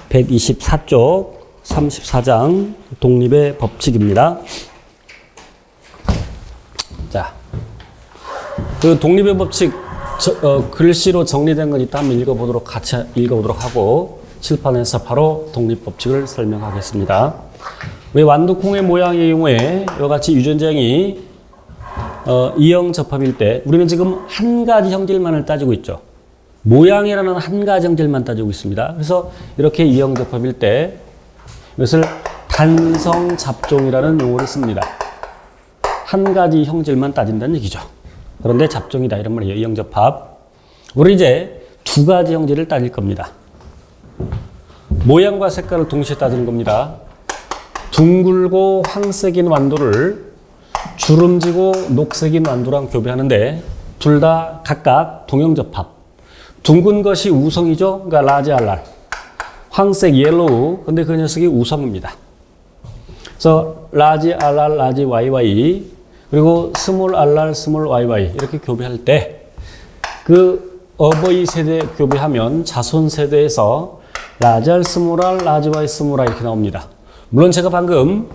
124쪽 34장 독립의 법칙입니다. 자, 그 독립의 법칙 글씨로 정리된 건 이따 한번 같이 읽어보도록 하고 칠판에서 바로 독립 법칙을 설명하겠습니다. 우리 완두콩의 모양의 경우에 이와 같이 유전자형이 이형 접합일 때 우리는 지금 한 가지 형질만을 따지고 있죠. 모양이라는 한 가지 형질만 따지고 있습니다. 그래서 이렇게 이형 접합일 때 이것을 단성 잡종이라는 용어를 씁니다. 한 가지 형질만 따진다는 얘기죠. 그런데 잡종이다 이런 말이에요. 이형 접합. 우리 이제 두 가지 형질을 따질 겁니다. 모양과 색깔을 동시에 따지는 겁니다. 둥글고 황색인 완두를 주름지고 녹색인 완두랑 교배하는데 둘 다 각각 동형접합. 둥근 것이 우성이죠. 그러니까 라지 알랄. 황색 옐로우. 근데 그 녀석이 우성입니다. 그래서 라지 알랄 라지 YY 그리고 스몰 알랄 스몰 YY 이렇게 교배할 때 그 어버이 세대 교배하면 자손 세대에서 라지 알 스몰 알 라지 Y 스몰 Y 이렇게 나옵니다. 물론 제가 방금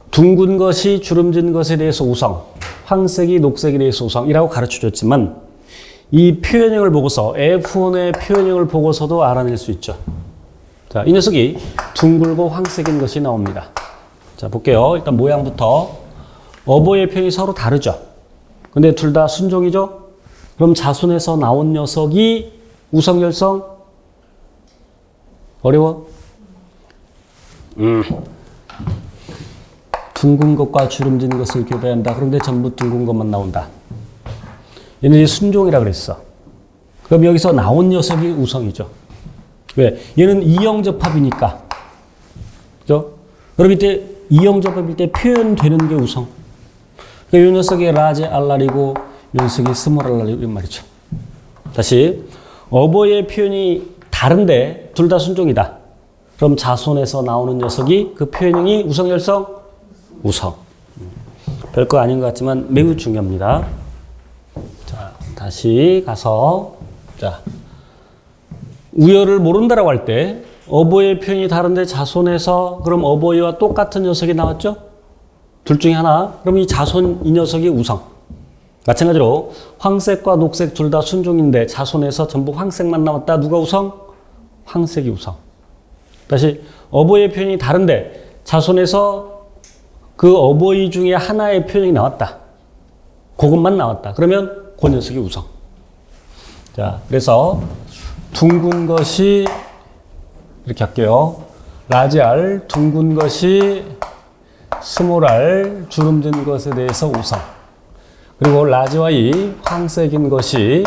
둥근 것이 주름진 것에 대해서 우성, 황색이 녹색에 대해서 우성이라고 가르쳐줬지만 이 표현형을 보고서 F1의 표현형을 보고서도 알아낼 수 있죠. 자, 이 녀석이 둥글고 황색인 것이 나옵니다. 자, 볼게요. 일단 모양부터 어버이의 표현이 서로 다르죠. 근데 둘 다 순종이죠. 그럼 자손에서 나온 녀석이 우성열성 어려워? 둥근 것과 주름진 것을 교배한다. 그런데 전부 둥근 것만 나온다. 얘는 순종이라 그랬어. 그럼 여기서 나온 녀석이 우성이죠. 왜? 얘는 이형접합이니까. 그죠? 그럼 이때 이형접합일 때 표현되는 게 우성. 그러니까 이 녀석이 라지 알랄이고 이 녀석이 스몰 알랄이고 이 말이죠. 다시 어버이의 표현이 다른데 둘 다 순종이다. 그럼 자손에서 나오는 녀석이 그 표현형이 우성열성? 우성. 별거 아닌 것 같지만 매우 중요합니다. 자, 다시 가서 자 우열을 모른다라고 할 때 어버이의 표현이 다른데 자손에서 그럼 어버이와 똑같은 녀석이 나왔죠? 둘 중에 하나. 그럼 이 자손 이 녀석이 우성. 마찬가지로 황색과 녹색 둘 다 순종인데 자손에서 전부 황색만 나왔다. 누가 우성? 황색이 우성. 다시 어버이의 표현이 다른데 자손에서 그 어버이 중에 하나의 표현이 나왔다. 그것만 나왔다. 그러면 그 녀석이 우성. 자, 그래서 둥근 것이 이렇게 할게요. 라지 알, 둥근 것이 스몰 알, 주름진 것에 대해서 우성. 그리고 라지 Y, 황색인 것이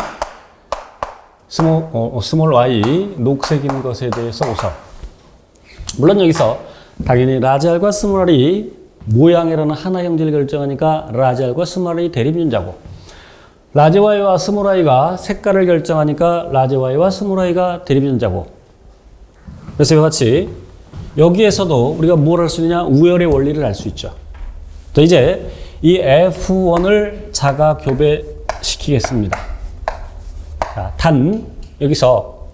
스몰 Y, 녹색인 것에 대해서 우성. 물론 여기서 당연히 라지 알과 스몰 알이 모양이라는 하나 형질을 결정하니까 라지 알과 스몰 알이 대립윤자고 라지 Y와 스몰 I가 색깔을 결정하니까 라지 Y와 스몰 I가 대립윤자고 그래서 이와 같이 여기에서도 우리가 뭘 할 수 있느냐 우열의 원리를 알 수 있죠. 자, 이제 이 F1을 자가 교배시키겠습니다. 자, 단 여기서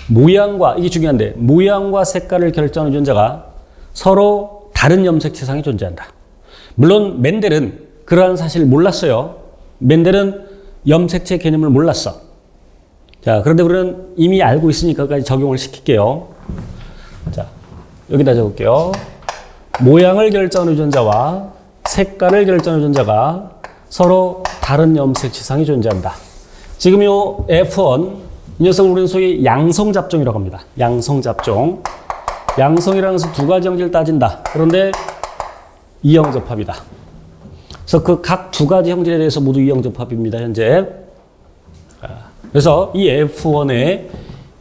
모양과 이게 중요한데 모양과 색깔을 결정하는 유전자가 서로 다른 염색체상이 존재한다. 물론 멘델은 그러한 사실을 몰랐어요. 멘델은 염색체 개념을 몰랐어. 자, 그런데 우리는 이미 알고 있으니까 여기까지 적용을 시킬게요. 자, 여기다 적을게요. 모양을 결정하는 유전자와 색깔을 결정하는 유전자가 서로 다른 염색체상이 존재한다. 지금 이 F1 이 녀석을 우리는 소위 양성잡종이라고 합니다. 양성잡종. 양성이라는 것은 두 가지 형질을 따진다. 그런데 이형접합이다. 그래서 그 각 두 가지 형질에 대해서 모두 이형접합입니다. 현재. 그래서 이 F1의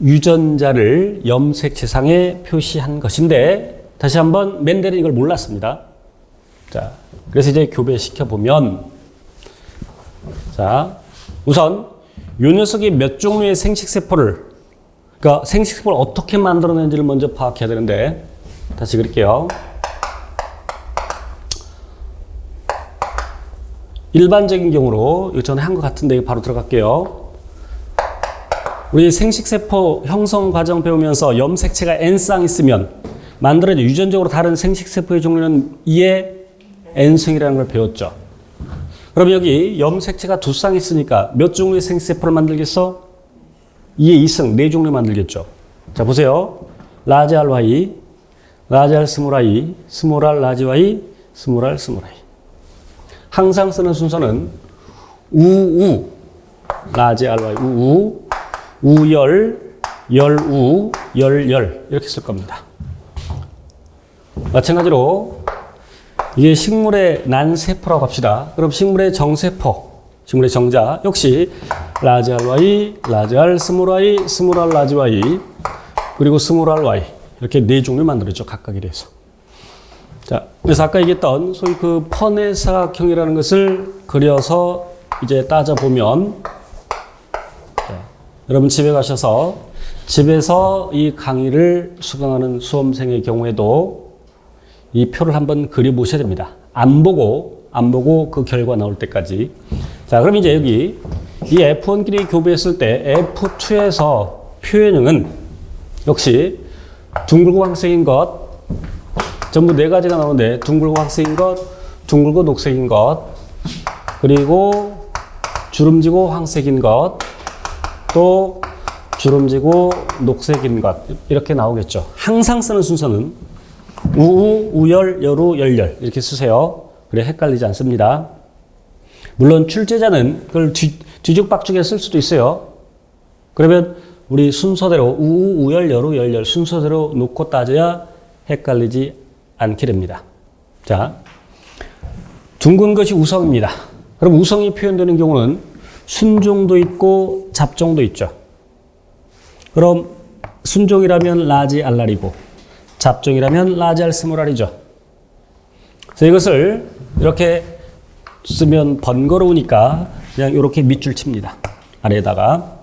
유전자를 염색체상에 표시한 것인데 다시 한번 멘델은 이걸 몰랐습니다. 자, 그래서 이제 교배시켜 보면 자, 우선 이 녀석이 몇 종류의 생식세포를 그러니까 생식세포를 어떻게 만들어낸지를 먼저 파악해야 되는데 다시 그릴게요. 일반적인 경우로 이거 전에 한 것 같은데 바로 들어갈게요. 우리 생식세포 형성 과정 배우면서 염색체가 N쌍 있으면 만들어진 유전적으로 다른 생식세포의 종류는 2의 N승이라는 걸 배웠죠. 그럼 여기 염색체가 2쌍 있으니까 몇 종류의 생식세포를 만들겠어? 2의 2승, 4종류 만들겠죠. 자, 보세요. 라지 R Y, 라지 R 스몰 I, 스몰 R 라지 Y, 스몰 R 스몰 I. 항상 쓰는 순서는 우우, 라지 R Y, 우우, 우열, 열우, 열열 이렇게 쓸 겁니다. 마찬가지로 이게 식물의 난세포라고 합시다. 그럼 식물의 정세포, 식물의 정자 역시 라지 R Y, 라지 R 스몰 I, 스몰 R 라지 Y 그리고 스몰 R Y 이렇게 4종류 만들었죠. 각각에 대해서. 자, 그래서 아까 얘기했던 소위 그 펀의 사각형이라는 것을 그려서 이제 따져보면 여러분 집에 가셔서 집에서 이 강의를 수강하는 수험생의 경우에도 이 표를 한번 그려보셔야 됩니다. 안 보고 그 결과 나올 때까지. 자, 그럼 이제 여기 이 F1끼리 교배했을 때 F2에서 표현형은 역시 둥글고 황색인 것 전부 4가지가 나오는데 둥글고 황색인 것, 둥글고 녹색인 것, 그리고 주름지고 황색인 것, 또 주름지고 녹색인 것 이렇게 나오겠죠. 항상 쓰는 순서는 우우, 우열, 열우, 열열 이렇게 쓰세요. 그래 헷갈리지 않습니다. 물론 출제자는 그걸 뒤죽박죽에 쓸 수도 있어요. 그러면 우리 순서대로 우우, 우열, 열우, 열열 순서대로 놓고 따져야 헷갈리지 않게 됩니다. 자, 둥근 것이 우성입니다. 그럼 우성이 표현되는 경우는 순종도 있고 잡종도 있죠. 그럼 순종이라면 라지 알랄이고 잡종이라면 라지 알 스몰 알이죠. 그래서 이것을 이렇게 쓰면 번거로우니까 그냥 이렇게 밑줄 칩니다. 아래에다가.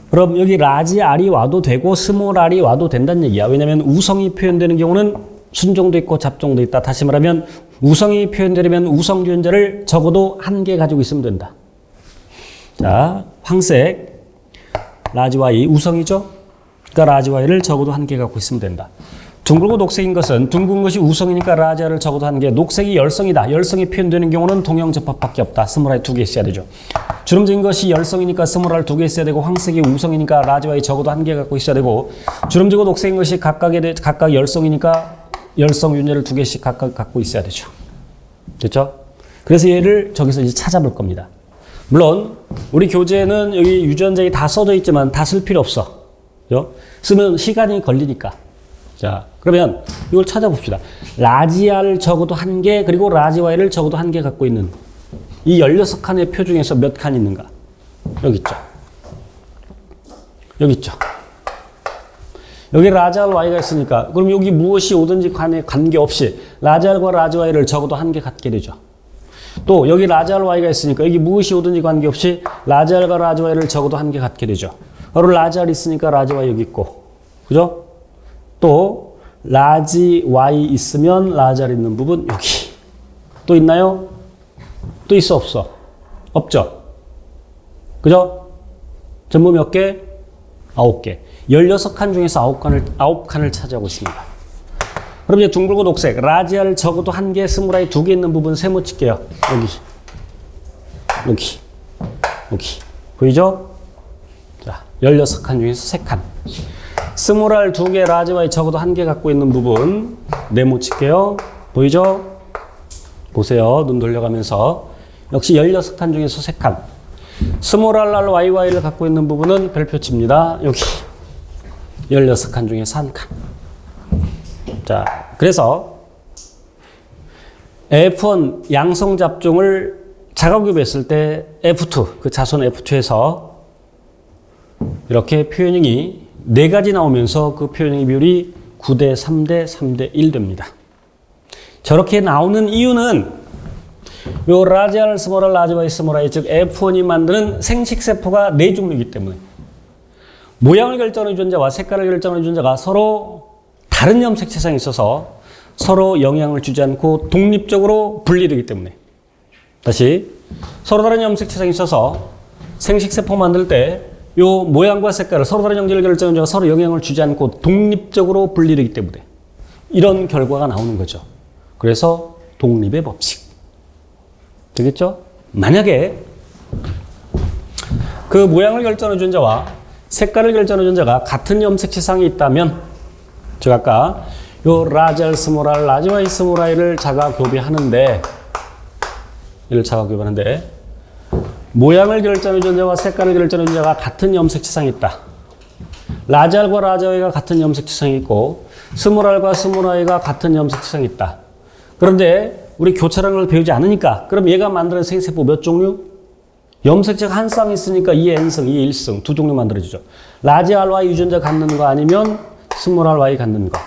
그럼 여기 라지 알이 와도 되고 스몰 알이 와도 된다는 얘기야. 왜냐하면 우성이 표현되는 경우는 순종도 있고 잡종도 있다. 다시 말하면 우성이 표현되려면 우성 유전자를 적어도 1개 가지고 있으면 된다. 자, 황색 라지 Y 우성이죠. 그러니까 라지 Y를 적어도 1개 갖고 있으면 된다. 둥글고 녹색인 것은 둥근 것이 우성이니까 라지 R을 적어도 1개. 녹색이 열성이다. 열성이 표현되는 경우는 동형접합밖에 없다. 스몰 R 2개 있어야 되죠. 주름진 것이 열성이니까 스몰 R 2개 있어야 되고 황색이 우성이니까 라지 Y 적어도 1개 갖고 있어야 되고 주름지고 녹색인 것이 각각 열성이니까 열성 유전자를 2개씩 각각 갖고 있어야 되죠. 됐죠? 그래서 얘를 저기서 이제 찾아볼 겁니다. 물론 우리 교재에는 여기 유전자가 다 써져 있지만 다 쓸 필요 없어. 그죠? 쓰면 시간이 걸리니까. 자, 그러면 이걸 찾아봅시다. 라지 R을 적어도 1개 그리고 라지 Y를 적어도 1개 갖고 있는 이 16칸의 표 중에서 몇 칸 있는가? 여기 있죠. 여기 있죠. 여기 라지 R Y가 있으니까 그럼 여기 무엇이 오든지 간에 관계없이 라지 R과 라지 Y를 적어도 1개 갖게 되죠. 또 여기 라지 R Y가 있으니까 여기 무엇이 오든지 관계없이 라지 R과 라지 Y를 적어도 1개 갖게 되죠. 바로 라지 R 있으니까 라지 Y 여기 있고 그죠? 또 라지 Y 있으면 라지 R 있는 부분 여기 또 있나요? 또 있어 없어? 없죠? 그죠? 전부 몇 개? 9개. 16칸 중에서 9칸을 차지하고 있습니다. 그럼 이제 둥글고 녹색, 라지 R 적어도 1개, 스몰 I 2개 있는 부분 세모 칠게요. 여기. 보이죠? 자, 16칸 중에서 3칸. 스몰 R 2개, 라지 Y 적어도 1개 갖고 있는 부분 네모 칠게요. 보이죠? 보세요. 눈 돌려가면서. 역시 16칸 중에서 3칸. 스몰 R, YY를 갖고 있는 부분은 별표 칩니다. 여기. 16칸 중에서 1칸. 자, 그래서 F1 양성 잡종을 자가교배했을 때 F2, 그 자손 F2에서 이렇게 표현형이 4가지 나오면서 그 표현형의 비율이 9대 3대 3대 1 됩니다. 저렇게 나오는 이유는 요 라지 R, 스몰 R, 라지 Y, 스몰 I, 즉 F1이 만드는 생식세포가 4종류이기 때문에 모양을 결정하는 유전자와 색깔을 결정하는 유전자가 서로 다른 염색체상에 있어서 서로 영향을 주지 않고 독립적으로 분리되기 때문에 다시 서로 다른 염색체상에 있어서 생식세포 만들 때 요 모양과 색깔을 서로 다른 형질을 결정하는 유전자가 서로 영향을 주지 않고 독립적으로 분리되기 때문에 이런 결과가 나오는 거죠. 그래서 독립의 법칙. 되겠죠? 만약에 그 모양을 결정하는 유전자와 색깔을 결정하는 유전자가 같은 염색 지상이 있다면 제가 아까 요 라지 스몰 R, 라지 Y 스몰 I를 자가 교배하는데 이를 자가 교배하는데 모양을 결정하는 유전자와 색깔을 결정하는 유전자가 같은 염색 지상이 있다. 라지 R과 라지 Y가 같은 염색 지상이 있고 스몰 R과 스몰 I가 같은 염색 지상이 있다. 그런데 우리 교차라는 걸 배우지 않으니까 그럼 얘가 만드는 생세포 몇 종류? 염색체가 한 쌍 있으니까 2의 N승, 2의 1승 두 종류 만들어지죠. 라지 RY 유전자 갖는 거 아니면 스몰 RY 갖는 거.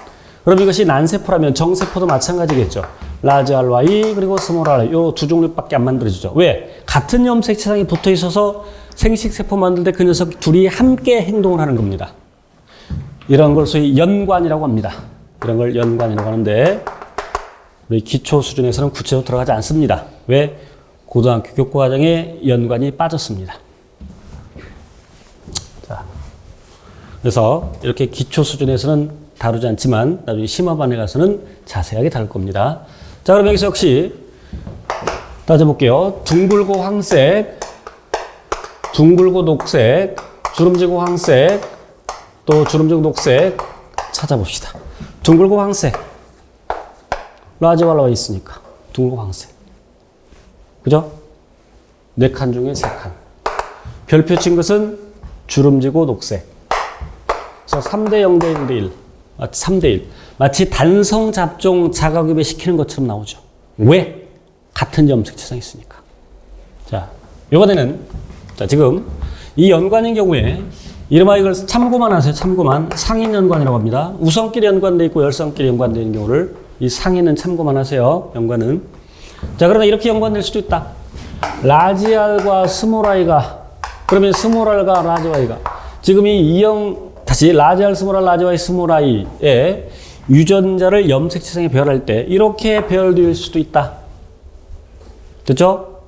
그럼 이것이 난세포라면 정세포도 마찬가지겠죠. 라지 RY 그리고 스몰 RY 요 두 종류밖에 안 만들어지죠. 왜? 같은 염색체상이 붙어 있어서 생식세포 만들 때 그 녀석 둘이 함께 행동을 하는 겁니다. 이런 걸 소위 연관이라고 합니다. 이런 걸 연관이라고 하는데 우리 기초 수준에서는 구체적으로 들어가지 않습니다. 왜? 고등학교 교과과정에 연관이 빠졌습니다. 자, 그래서 이렇게 기초 수준에서는 다루지 않지만 나중에 심화반에 가서는 자세하게 다룰 겁니다. 자, 그럼 여기서 역시 따져볼게요. 둥글고 황색, 둥글고 녹색, 주름지고 황색, 또 주름지고 녹색 찾아봅시다. 둥글고 황색. 라지 발라와 있으니까 둥글고 황색. 그죠? 4칸 중에 3칸. 별표 친 것은 주름지고 녹색. 그래서 3대 0대 1대 1. 3대 1. 마치 단성 잡종 자가교배 시키는 것처럼 나오죠. 왜? 같은 염색체상이 있으니까. 자, 이번에는 자, 지금 이 연관인 경우에 이름하 이걸 참고만 하세요. 참고만. 상인 연관이라고 합니다. 우성끼리 연관되어 있고 열성끼리 연관되어 있는 경우를 이 상인은 참고만 하세요. 연관은. 자, 그러나 이렇게 연관될 수도 있다. 라지 R과 스몰 I가 그러면 스몰 R과 라지 Y가 지금 이 다시 라지 R, 스몰 R, 라지 Y, 스몰 I의 유전자를 염색체상에 배열할 때 이렇게 배열될 수도 있다. 됐죠?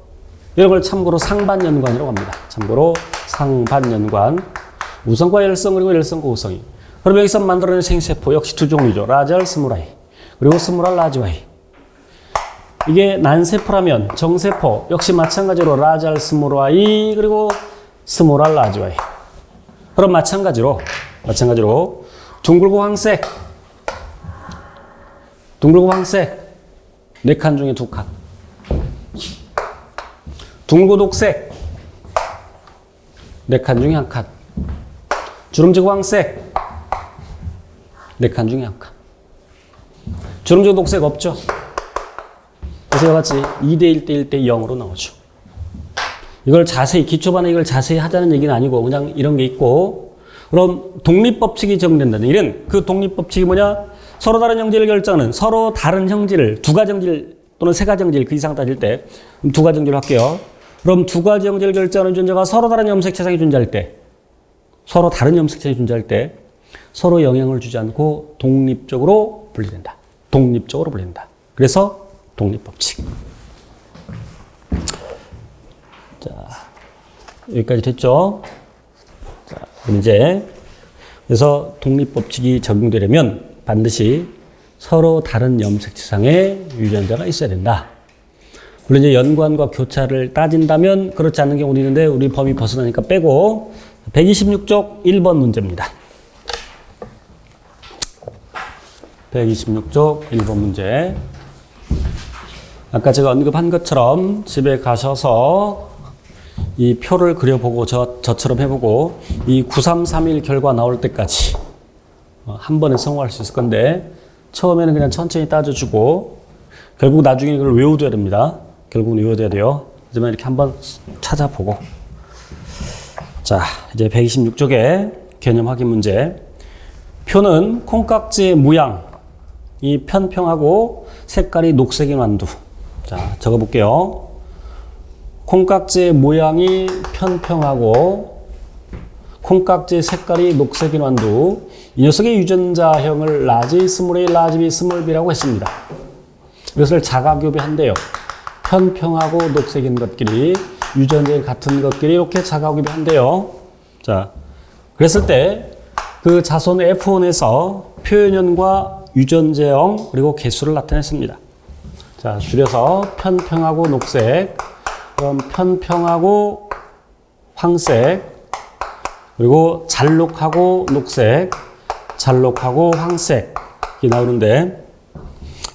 이런 걸 참고로 상반연관이라고 합니다. 참고로 상반연관. 우성과 열성 그리고 열성과 우성이. 그럼 여기서 만들어낸 생세포 역시 두 종류죠. 라지 R, 스몰 I. 그리고 스몰 R, 라지 Y. 이게 난세포라면 정세포 역시 마찬가지로 라지 R, 스몰 I 그리고 스몰 R, 라지 Y. 그럼 마찬가지로 둥글고 황색 4칸 중에 2칸. 둥글고 녹색 4칸 중에 1칸. 주름지고 황색 4칸 중에 1칸. 주름지고 녹색 없죠? 그래서 같이 2대 1대 1대 0으로 나오죠. 이걸 자세히, 기초반에 이걸 자세히 하자는 얘기는 아니고 그냥 이런 게 있고, 그럼 독립법칙이 적용된다는 일은 그 독립법칙이 뭐냐? 서로 다른 형질을 결정하는 서로 다른 형질을 두 가지 형질 또는 세 가지 형질 그 이상 따질 때 두 가지 형질로 할게요. 그럼 두 가지 형질을 결정하는 유전자가 서로 다른 염색체상이 존재할 때 서로 다른 염색체상이 존재할 때 서로 영향을 주지 않고 독립적으로 분리된다. 독립적으로 분리된다. 그래서 독립법칙. 자, 여기까지 됐죠? 자, 그럼 이제 그래서 독립법칙이 적용되려면 반드시 서로 다른 염색체상의 유전자가 있어야 된다. 물론 이제 연관과 교차를 따진다면 그렇지 않은 경우도 있는데 우리 범위 벗어나니까 빼고 126쪽 1번 문제입니다. 126쪽 1번 문제. 아까 제가 언급한 것처럼 집에 가셔서 이 표를 그려보고 저처럼 해보고 이 9331 결과 나올 때까지 한 번에 성공할 수 있을 건데 처음에는 그냥 천천히 따져주고 결국 나중에 이걸 외워둬야 됩니다. 결국은 외워둬야 돼요. 하지만 이렇게 한번 찾아보고. 자, 이제 126쪽에 개념 확인 문제. 표는 콩깍지의 모양이 편평하고 색깔이 녹색인 완두. 자, 적어볼게요. 콩깍지의 모양이 편평하고 콩깍지의 색깔이 녹색인 완두. 이 녀석의 유전자형을 라지 스몰 A, 라지 B, 스몰 B라고 했습니다. 이것을 자가교배한대요. 편평하고 녹색인 것끼리 유전자의 같은 것끼리 이렇게 자가교배한대요. 자, 그랬을 때 그 자손 F1에서 표현형과 유전자형 그리고 개수를 나타냈습니다. 자, 줄여서 편평하고 녹색, 그럼 편평하고 황색, 그리고 잘록하고 녹색, 잘록하고 황색이 나오는데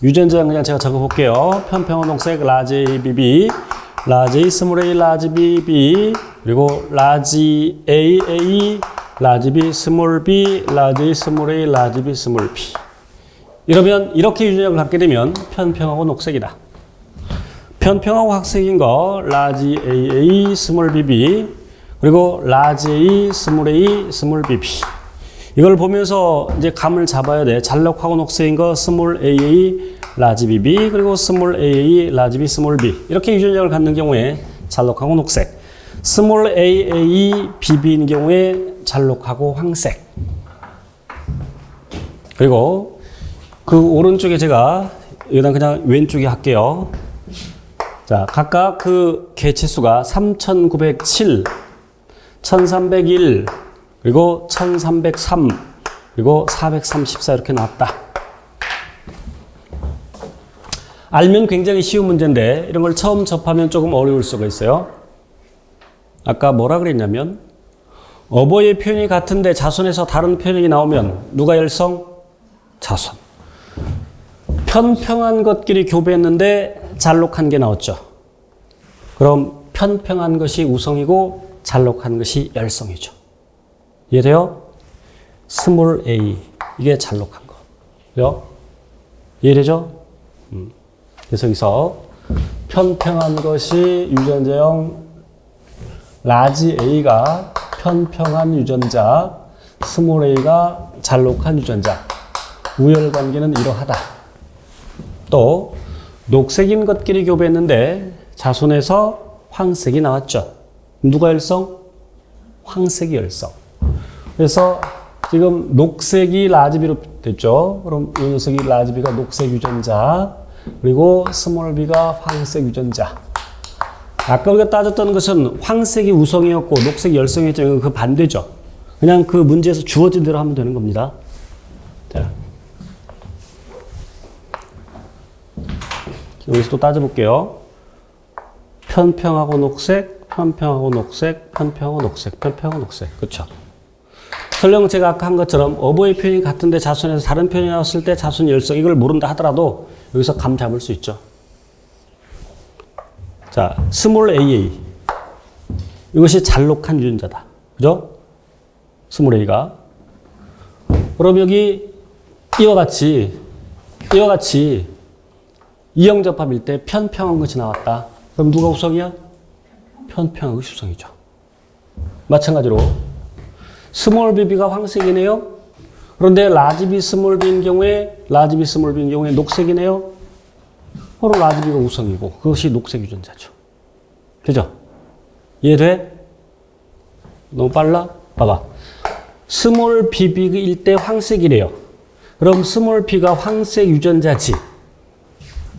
유전자는 그냥 제가 적어볼게요. 편평한 녹색 라지 A, BB, 라지 A, 스몰 a, 라지 B, B, 그리고 라지 A, A, 라지 B, 스몰 B, 라지 A, 스몰 A, 라지 B, 스몰 B. 이러면 이렇게 유전력을 갖게 되면 편평하고 녹색이다. 편평하고 황색인 거 라지 AA, 스몰 BB, 그리고 라지 A, 스몰 A, 스몰 BB. 이걸 보면서 이제 감을 잡아야 돼. 잘록하고 녹색인 거 스몰 AA, 라지 BB, 그리고 스몰 AA, 라지 B, 스몰 B. 이렇게 유전력을 갖는 경우에 잘록하고 녹색. 스몰 AA, BB인 경우에 잘록하고 황색. 그리고 그 오른쪽에 제가 여기다 그냥 왼쪽에 할게요. 자, 각각 그 개체수가 3907, 1301, 그리고 1303, 그리고 434 이렇게 나왔다. 알면 굉장히 쉬운 문제인데 이런 걸 처음 접하면 조금 어려울 수가 있어요. 아까 뭐라 그랬냐면 어버이의 표현이 같은데 자손에서 다른 표현이 나오면 누가 열성? 자손. 편평한 것끼리 교배했는데 잘록한 게 나왔죠. 그럼 편평한 것이 우성이고 잘록한 것이 열성이죠. 이해돼요? 스몰 a 이게 잘록한 거. 그죠? 이해되죠? 그래서 여기서 편평한 것이 유전자형 라지 a가 편평한 유전자, 스몰 a가 잘록한 유전자. 우열관계는 이러하다. 또 녹색인 것끼리 교배했는데 자손에서 황색이 나왔죠. 누가 열성? 황색이 열성. 그래서 지금 녹색이 라지비로 됐죠. 그럼 이 녀석이 라지비가 녹색 유전자, 그리고 스몰 b가 황색 유전자. 아까 우리가 따졌던 것은 황색이 우성이었고 녹색이 열성이었죠. 그 반대죠. 그냥 그 문제에서 주어진 대로 하면 되는 겁니다. 자. 여기서 또 따져볼게요. 편평하고 녹색, 편평하고 녹색, 편평하고 녹색, 편평하고 녹색. 그렇죠? 설령 제가 아까 한 것처럼 어버이 표현이 같은데 자손에서 다른 표현이 나왔을 때 자손 열성 이걸 모른다 하더라도 여기서 감 잡을 수 있죠. 자, 스몰 AA. 이것이 잘록한 유전자다. 그죠? 스몰 A가. 그럼 여기 이와 같이 이형접합일 때 편평한 것이 나왔다. 그럼 누가 우성이야? 편평한 것이 우성이죠. 마찬가지로 스몰 BB가 황색이네요. 그런데 라지 B 스몰 B인 경우에 녹색이네요. 서로 라지 B가 우성이고 그것이 녹색 유전자죠. 그죠? 이해돼? 너무 빨라? 봐봐. 스몰 BB일 때 황색이래요. 그럼 스몰 B가 황색 유전자지.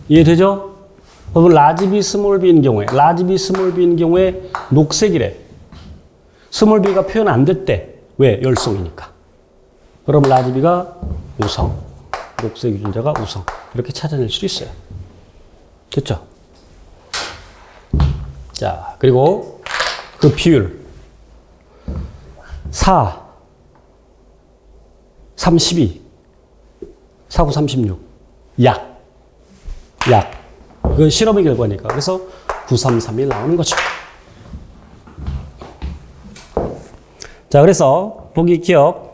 이해되죠? 그럼 라지 B 스몰 B인 경우에 녹색이래. 스몰 B가 표현 안 됐대. 왜? 열성이니까. 그럼 라지 B가 우성. 녹색 유전자가 우성. 이렇게 찾아낼 수 있어요. 됐죠? 자, 그리고 그 비율. 4, 32, 4, 9, 36. 약. 그건 실험의 결과니까. 그래서 933이 나오는 거죠. 자, 그래서 보기 기억.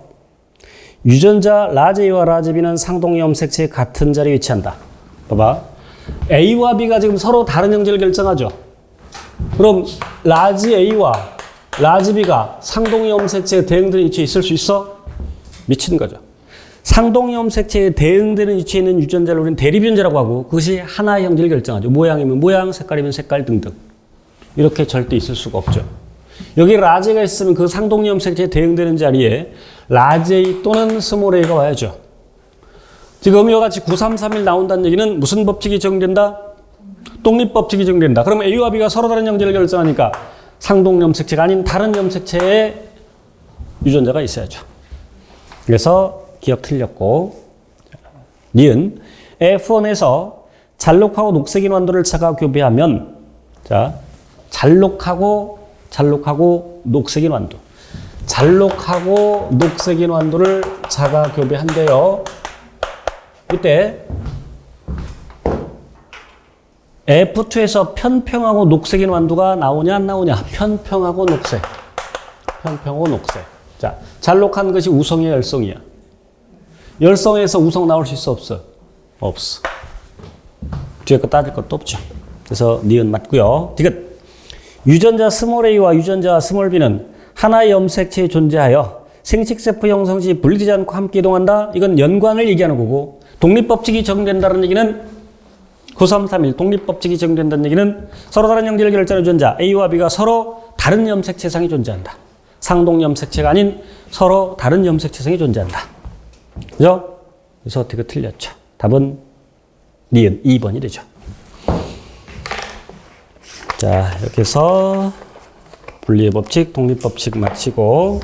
유전자 라지 A와 라지 B는 상동의 염색체의 같은 자리에 위치한다. 봐봐. A와 B가 지금 서로 다른 형질을 결정하죠. 그럼 라지 A와 라지 B가 상동의 염색체에 대응되는 위치에 있을 수 있어? 미치는 거죠. 상동의 염색체에 대응되는 위치에 있는 유전자를 우리는 대립유전자라고 하고 그것이 하나의 형질을 결정하죠. 모양이면 모양, 색깔이면 색깔 등등. 이렇게 절대 있을 수가 없죠. 여기 라지가 있으면 그 상동의 염색체에 대응되는 자리에 라지 A 또는 스몰 a가 와야죠. 지금 이와 같이 933일 나온다는 얘기는 무슨 법칙이 적용된다? 독립법칙이 적용된다. 그러면 A와 B가 서로 다른 형질을 결정하니까 상동 염색체가 아닌 다른 염색체에 유전자가 있어야죠. 그래서 기억 틀렸고. 니은 F1에서 잘록하고 녹색인 완도를 차가 교배하면 자, 잘록하고 녹색인 완도. 잘록하고 녹색인 완도를 자가 교배한대요. 이때 F2에서 편평하고 녹색인 완도가 나오냐 안 나오냐? 편평하고 녹색. 편평하고 녹색. 자, 잘록한 것이 우성이야 열성이야? 열성에서 우성 나올 수 있어 없어? 없어. 뒤에 거 따질 것도 없죠. 그래서 니은 맞고요. 디귿. 유전자 스몰 a와 유전자 스몰 b는 하나의 염색체에 존재하여 생식세포 형성 시 분리되지 않고 함께 이동한다. 이건 연관을 얘기하는 거고, 독립법칙이 적용된다는 얘기는 9331 독립법칙이 적용된다는 얘기는 서로 다른 형질을 결정하는 유전자 A와 B가 서로 다른 염색체상이 존재한다. 상동 염색체가 아닌 서로 다른 염색체상이 존재한다. 그죠? 그래서 어떻게 틀렸죠? 답은 니은 2번이 되죠. 자, 이렇게 해서 분리의 법칙, 독립법칙 마치고